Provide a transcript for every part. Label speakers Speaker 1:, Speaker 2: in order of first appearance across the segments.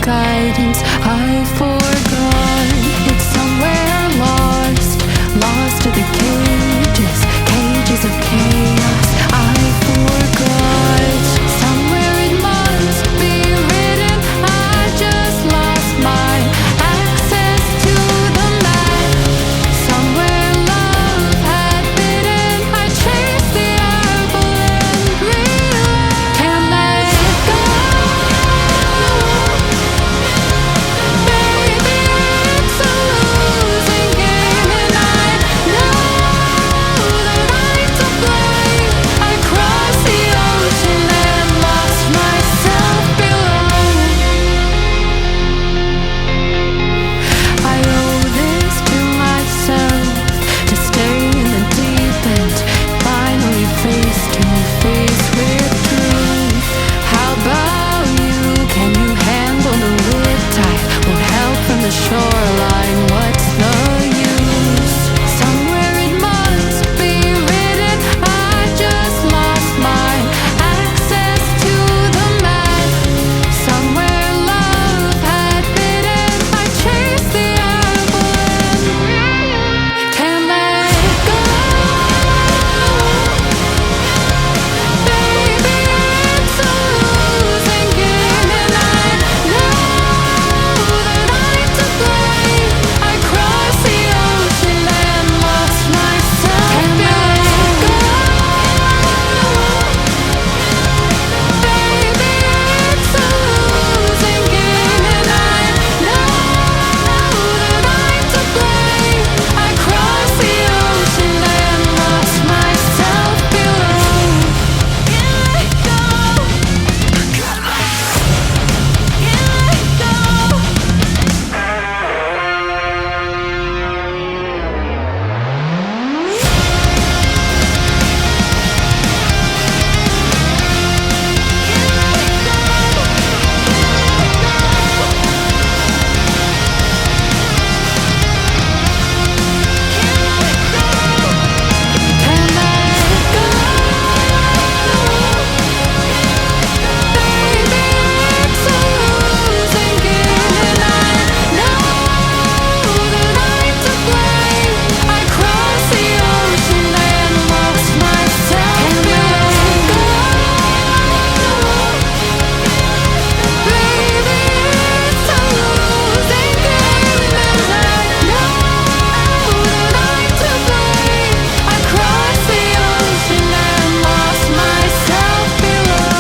Speaker 1: guidance I forgot. It's somewhere lost, lost to the cages, cages of chaos I forgot. Somewhere it must be written, I just lost my access to the map. Somewhere love had bidden, I chased the apple and realized can't let it go. Baby, it's a losing game, and I know that I'm to blame. I crossed the ocean and lost myself below. I owe this to myself, to stay in the deep end, finally face to face with truth. How about you? Can you handle the riptide? Won't help from the shoreline, what's the use? Somewhere it must be written, I just lost my access to the map. Somewhere love had bidden, I chased the apple and can't let it go. Baby, it's a losing game, and I know that I'm to blame. I crossed the ocean and lost myself. Can't let it go. Baby, it's a losing game, and I know that I'm to blame. I crossed the ocean and lost myself below. Can't let go. Can't let go. Can't let it go. Baby, it's a losing game, and I know that I'm to blame. I crossed the ocean and lost myself. Can't let it go. Baby, it's a losing game, and I know that I'm to blame. I crossed the ocean and lost myself below.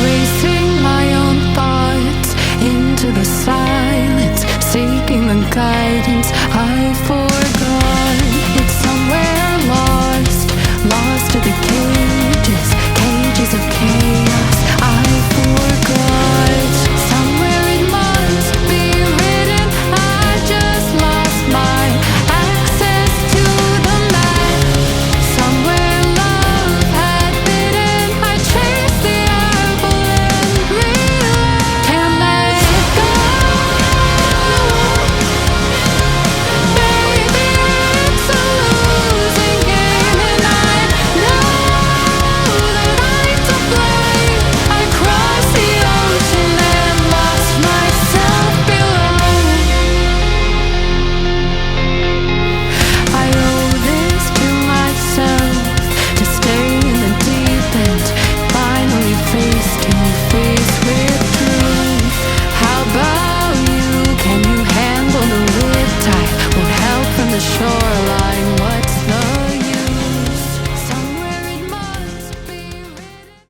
Speaker 1: Racing my own thoughts into the silence, seeking the guidance I forgot. It's somewhere lost, lost to the cages, cages of chaos I forgot. Somewhere it must be written, I just lost my access to the map. Somewhere love had bidden, I chased the apple and realized can't let it go. Baby, it's a losing game, and I know that I'm to blame. I crossed the ocean and lost myself below. I owe this to myself, to stay in the deep end, finally face to face with truth. How about you? Can you handle the riptide? Won't help from the shoreline.